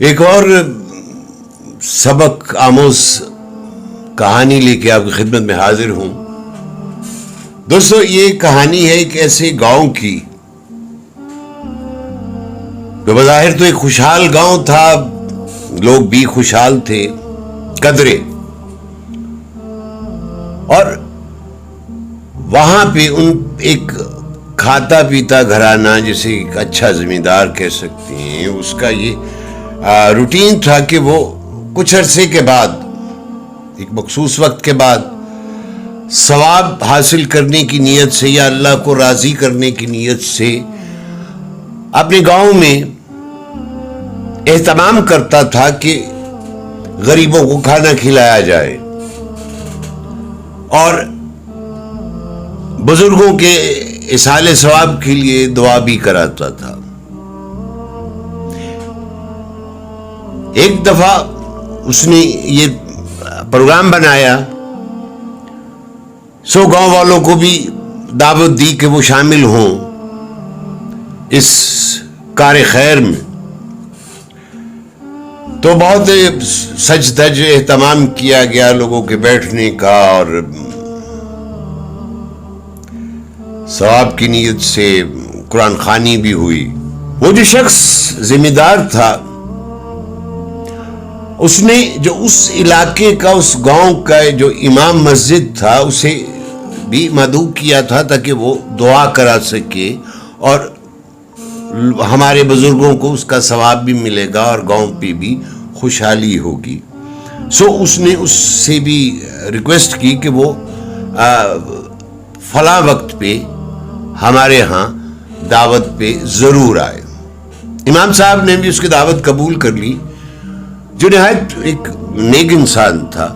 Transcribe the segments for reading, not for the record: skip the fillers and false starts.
ایک اور سبق آموز کہانی لے کے آپ کی خدمت میں حاضر ہوں. دوستو یہ کہانی ہے ایک ایسے گاؤں کی جو بظاہر تو ایک خوشحال گاؤں تھا، لوگ بھی خوشحال تھے، قدرے، اور وہاں پہ ایک کھاتا پیتا گھرانہ جسے ایک اچھا زمیندار کہہ سکتے ہیں، اس کا یہ روٹین تھا کہ وہ کچھ عرصے کے بعد، ایک مخصوص وقت کے بعد، ثواب حاصل کرنے کی نیت سے یا اللہ کو راضی کرنے کی نیت سے اپنے گاؤں میں اہتمام کرتا تھا کہ غریبوں کو کھانا کھلایا جائے اور بزرگوں کے اصحال ثواب کے لیے دعا بھی کراتا تھا. ایک دفعہ اس نے یہ پروگرام بنایا، گاؤں والوں کو بھی دعوت دی کہ وہ شامل ہوں اس کار خیر میں. تو بہت سج دھج اہتمام کیا گیا لوگوں کے بیٹھنے کا، اور ثواب کی نیت سے قرآن خوانی بھی ہوئی. وہ جو شخص ذمہ دار تھا، اس نے جو اس علاقے کا، اس گاؤں کا جو امام مسجد تھا، اسے بھی مدعو کیا تھا تاکہ وہ دعا کرا سکے اور ہمارے بزرگوں کو اس کا ثواب بھی ملے گا اور گاؤں پہ بھی خوشحالی ہوگی. اس نے اس سے بھی ریکویسٹ کی کہ وہ فلاں وقت پہ ہمارے ہاں دعوت پہ ضرور آئے. امام صاحب نے بھی اس کی دعوت قبول کر لی، جو نہایت ایک نیک انسان تھا.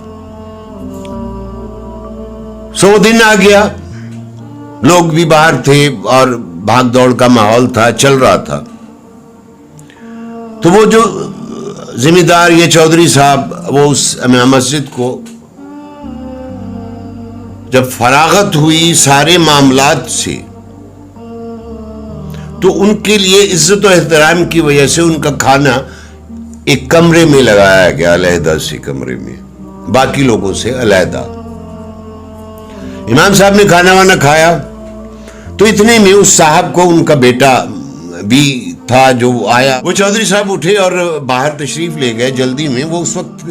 وہ دن آ گیا، لوگ بھی باہر تھے اور بھاگ دوڑ کا ماحول تھا، چل رہا تھا. تو وہ جو ذمہ دار یہ چودھری صاحب، وہ اس مسجد کو جب فراغت ہوئی سارے معاملات سے، تو ان کے لیے عزت و احترام کی وجہ سے ان کا کھانا ایک کمرے میں لگایا گیا، علیحدہ سے کمرے میں، باقی لوگوں سے علیحدہ. امام صاحب نے کھانا وانا کھایا تو اتنے میں اس صاحب کو ان کا بیٹا بھی تھا جو آیا. وہ چودھری صاحب اٹھے اور باہر تشریف لے گئے جلدی میں. وہ اس وقت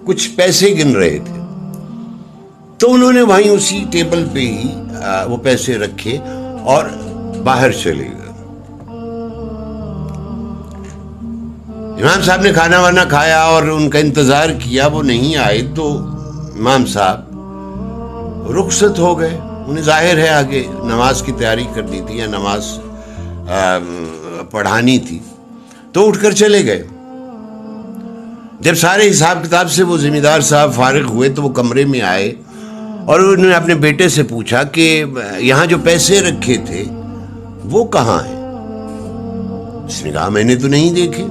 کچھ پیسے گن رہے تھے، تو انہوں نے وہیں اسی ٹیبل پہ ہی وہ پیسے رکھے اور باہر چلے گئے. امام صاحب نے کھانا وانا کھایا اور ان کا انتظار کیا، وہ نہیں آئے تو امام صاحب رخصت ہو گئے. انہیں ظاہر ہے آگے نماز کی تیاری کرنی تھی یا نماز پڑھانی تھی، تو اٹھ کر چلے گئے. جب سارے حساب کتاب سے وہ ذمہ دار صاحب فارغ ہوئے تو وہ کمرے میں آئے اور انہوں نے اپنے بیٹے سے پوچھا کہ یہاں جو پیسے رکھے تھے وہ کہاں ہیں؟ اس نے کہا میں نے تو نہیں دیکھے.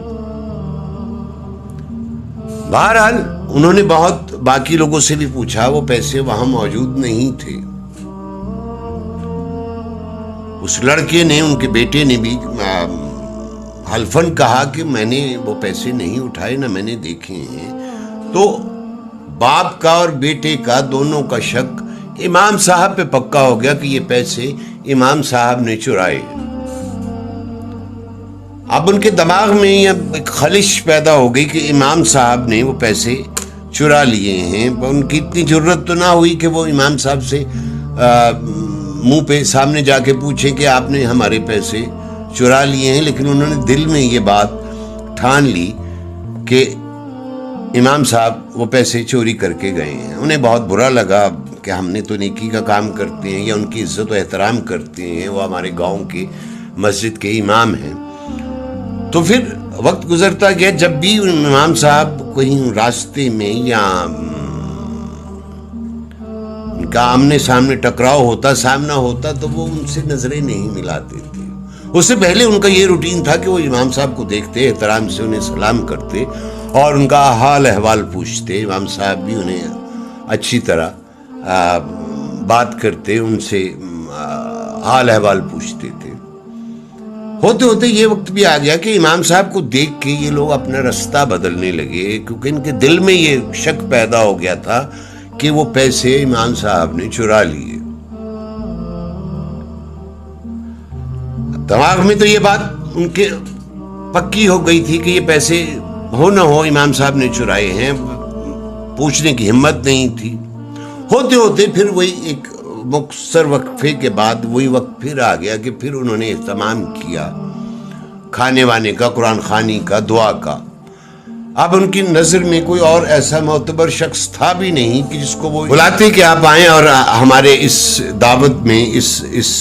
بہرحال انہوں نے بہت باقی لوگوں سے بھی پوچھا، وہ پیسے وہاں موجود نہیں تھے. اس لڑکے نے، ان کے بیٹے نے بھی حلفاً کہا کہ میں نے وہ پیسے نہیں اٹھائے، نہ میں نے دیکھے ہیں. تو باپ کا اور بیٹے کا دونوں کا شک امام صاحب پہ پکا ہو گیا کہ یہ پیسے امام صاحب نے چرائے. اب ان کے دماغ میں ایک خلش پیدا ہو گئی کہ امام صاحب نے وہ پیسے چرا لیے ہیں. ان کی اتنی جرت تو نہ ہوئی کہ وہ امام صاحب سے منہ پہ سامنے جا کے پوچھیں کہ آپ نے ہمارے پیسے چرا لیے ہیں، لیکن انہوں نے دل میں یہ بات ٹھان لی کہ امام صاحب وہ پیسے چوری کر کے گئے ہیں. انہیں بہت برا لگا کہ ہم نے تو نیکی کا کام کرتے ہیں یا ان کی عزت و احترام کرتے ہیں، وہ ہمارے گاؤں کے مسجد کے امام ہیں. تو پھر وقت گزرتا گیا، جب بھی امام صاحب کہیں راستے میں یا ان کا آمنے سامنے ٹکراؤ ہوتا، سامنا ہوتا، تو وہ ان سے نظریں نہیں ملاتے تھے. اس سے پہلے ان کا یہ روٹین تھا کہ وہ امام صاحب کو دیکھتے، احترام سے انہیں سلام کرتے اور ان کا حال احوال پوچھتے. امام صاحب بھی انہیں اچھی طرح بات کرتے، ان سے حال احوال پوچھتے تھے. ہوتے ہوتے یہ وقت بھی آ گیا کہ امام صاحب کو دیکھ کے یہ لوگ اپنا راستہ بدلنے لگے، کیونکہ ان کے دل میں یہ شک پیدا ہو گیا تھا کہ وہ پیسے امام صاحب نے چرا لیے۔ دماغ میں تو یہ بات ان کے پکی ہو گئی تھی کہ یہ پیسے ہو نہ ہو امام صاحب نے چرائے ہیں، پوچھنے کی ہمت نہیں تھی۔ ہوتے ہوتے پھر وہی ایک مختصر وقفے کے بعد وہی وقت پھر آ گیا کہ پھر انہوں نے اہتمام کیا کھانے وانے کا، قرآن خوانی کا، دعا کا۔ اب ان کی نظر میں کوئی اور ایسا معتبر شخص تھا بھی نہیں کہ جس کو وہ بلاتے کہ آپ آئیں اور ہمارے اس دعوت میں اس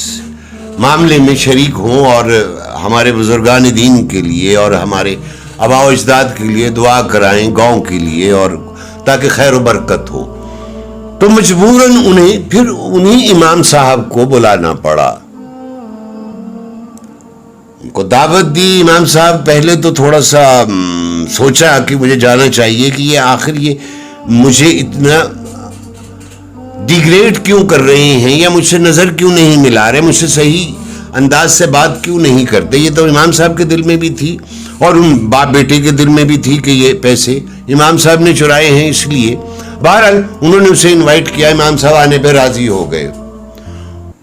معاملے میں شریک ہوں اور ہمارے بزرگان دین کے لیے اور ہمارے آباء و اجداد کے لیے دعا کرائیں، گاؤں کے لیے، اور تاکہ خیر و برکت ہو۔ تو مجبوراً انہیں امام صاحب کو بلانا پڑا۔ ان کو دعوت دی امام صاحب، پہلے تو تھوڑا سا سوچا کہ مجھے جانا چاہیے کہ یہ آخر یہ مجھے اتنا ڈیگریڈ کیوں کر رہے ہیں، یا مجھ سے نظر کیوں نہیں ملا رہے، مجھ سے صحیح انداز سے بات کیوں نہیں کرتے۔ یہ تو امام صاحب کے دل میں بھی تھی اور ان باپ بیٹے کے دل میں بھی تھی کہ یہ پیسے امام صاحب نے چرائے ہیں، اس لیے بہرحال انہوں نے اسے انوائٹ کیا، امام صاحب آنے پہ راضی ہو گئے۔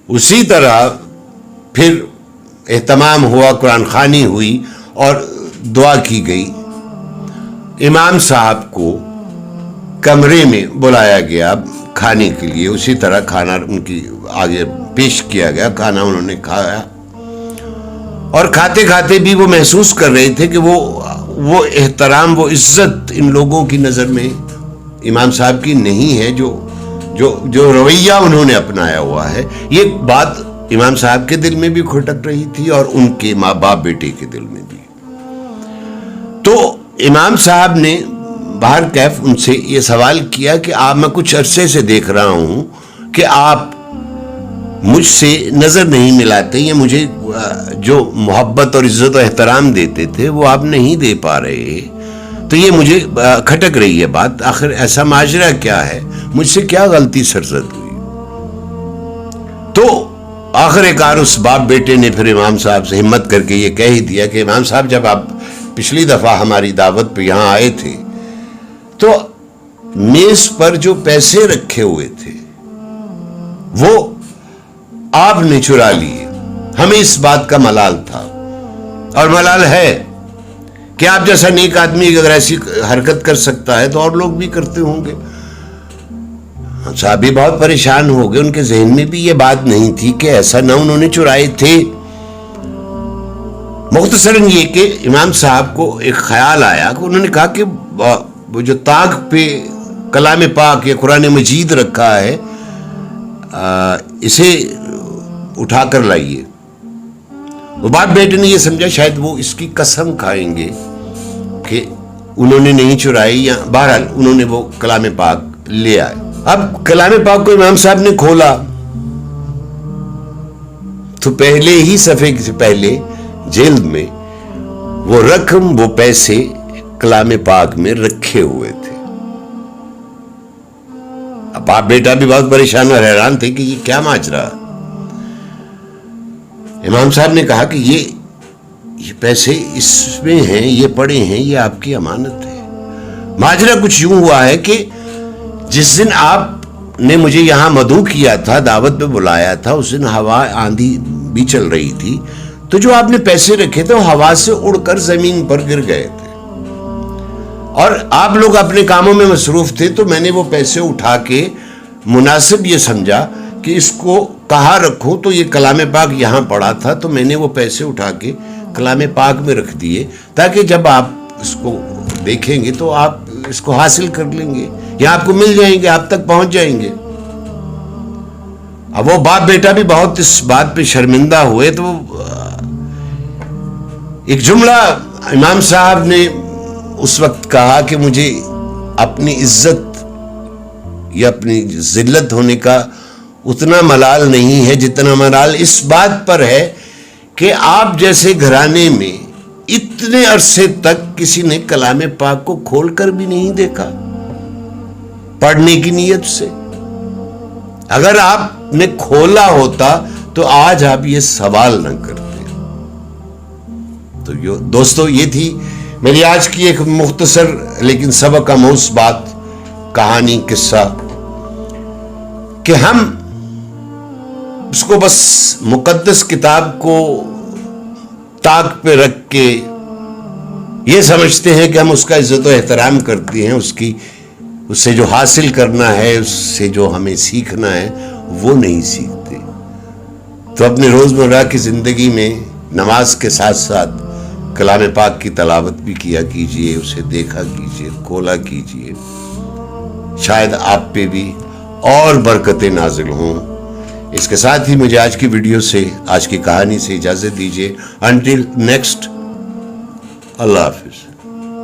اسی طرح پھر اہتمام ہوا، قرآن خوانی ہوئی اور دعا کی گئی۔ امام صاحب کو کمرے میں بلایا گیا کھانے کے لیے، اسی طرح کھانا ان کی آگے پیش کیا گیا، کھانا انہوں نے کھایا، اور کھاتے کھاتے بھی وہ محسوس کر رہے تھے کہ وہ احترام، وہ عزت ان لوگوں کی نظر میں امام صاحب کی نہیں ہے جو رویہ انہوں نے اپنایا ہوا ہے۔ یہ بات امام صاحب کے دل میں بھی کھٹک رہی تھی اور ان کے ماں باپ بیٹے کے دل میں بھی۔ تو امام صاحب نے باہر کیف ان سے یہ سوال کیا کہ میں کچھ عرصے سے دیکھ رہا ہوں کہ آپ مجھ سے نظر نہیں ملاتے، یا مجھے جو محبت اور عزت و احترام دیتے تھے وہ آپ نہیں دے پا رہے، تو یہ مجھے کھٹک رہی ہے بات، آخر ایسا ماجرا کیا ہے، مجھ سے کیا غلطی سرزد ہوئی۔ تو آخر کار اس باپ بیٹے نے پھر امام صاحب سے ہمت کر کے یہ کہہ ہی دیا کہ امام صاحب، جب آپ پچھلی دفعہ ہماری دعوت پہ یہاں آئے تھے تو میز پر جو پیسے رکھے ہوئے تھے وہ آپ نے چرا لیے، ہمیں اس بات کا ملال تھا اور ملال ہے کہ آپ جیسا نیک آدمی اگر ایسی حرکت کر سکتا ہے تو اور لوگ بھی کرتے ہوں گے۔ صاحب بھی بہت پریشان ہو گئے، ان کے ذہن میں بھی یہ بات نہیں تھی کہ ایسا نہ انہوں نے چرائے تھے۔ مختصراً یہ کہ امام صاحب کو ایک خیال آیا کہ انہوں نے کہا کہ وہ جو طاق پہ کلام پاک یا قرآن مجید رکھا ہے اسے اٹھا کر لائیے۔ وہ باپ بیٹے نے یہ سمجھا شاید وہ اس کی قسم کھائیں گے کہ انہوں نے نہیں چرائی، یا بہرحال انہوں نے وہ کلام پاک لے آئے۔ اب کلام پاک کو امام صاحب نے کھولا تو پہلے ہی صفحے سے پہلے جلد میں وہ رقم، وہ پیسے کلام پاک میں رکھے ہوئے تھے۔ اب باپ بیٹا بھی بہت پریشان اور حیران تھے کہ یہ کیا ماجرا۔ امام صاحب نے کہا کہ یہ پیسے اس میں ہیں، یہ پڑے ہیں، یہ آپ کی امانت ہے۔ ماجرا کچھ یوں ہوا ہے کہ جس دن آپ نے مجھے یہاں مدعو کیا تھا، دعوت پہ بلایا تھا، اس دن ہوا آندھی بھی چل رہی تھی، تو جو آپ نے پیسے رکھے تھے وہ ہوا سے اڑ کر زمین پر گر گئے تھے، اور آپ لوگ اپنے کاموں میں مصروف تھے، تو میں نے وہ پیسے اٹھا کے مناسب یہ سمجھا کہ اس کو کہاں رکھوں، تو یہ کلام پاک یہاں پڑا تھا، تو میں نے وہ پیسے اٹھا کے کلام پاک میں رکھ دیے تاکہ جب آپ اس کو دیکھیں گے تو آپ اس کو حاصل کر لیں گے، یا آپ کو مل جائیں گے، آپ تک پہنچ جائیں گے۔ اب وہ باپ بیٹا بھی بہت اس بات پہ شرمندہ ہوئے، تو ایک جملہ امام صاحب نے اس وقت کہا کہ مجھے اپنی عزت یا اپنی ذلت ہونے کا اتنا ملال نہیں ہے جتنا ملال اس بات پر ہے کہ آپ جیسے گھرانے میں اتنے عرصے تک کسی نے کلام پاک کو کھول کر بھی نہیں دیکھا پڑھنے کی نیت سے۔ اگر آپ نے کھولا ہوتا تو آج آپ یہ سوال نہ کرتے۔ تو دوستو یہ تھی میری آج کی ایک مختصر لیکن سبق آموز بات، کہانی، قصہ، کہ ہم اس کو بس مقدس کتاب کو طاق پہ رکھ کے یہ سمجھتے ہیں کہ ہم اس کا عزت و احترام کرتے ہیں، اس سے جو حاصل کرنا ہے، اس سے جو ہمیں سیکھنا ہے وہ نہیں سیکھتے۔ تو اپنے روزمرہ کی زندگی میں نماز کے ساتھ ساتھ کلام پاک کی تلاوت بھی کیا کیجئے، اسے دیکھا کیجئے، کھولا کیجئے، شاید آپ پہ بھی اور برکتیں نازل ہوں۔ اس کے ساتھ ہی مجھے آج کی ویڈیو سے، آج کی کہانی سے اجازت دیجئے۔ انٹل نیکسٹ، اللہ حافظ۔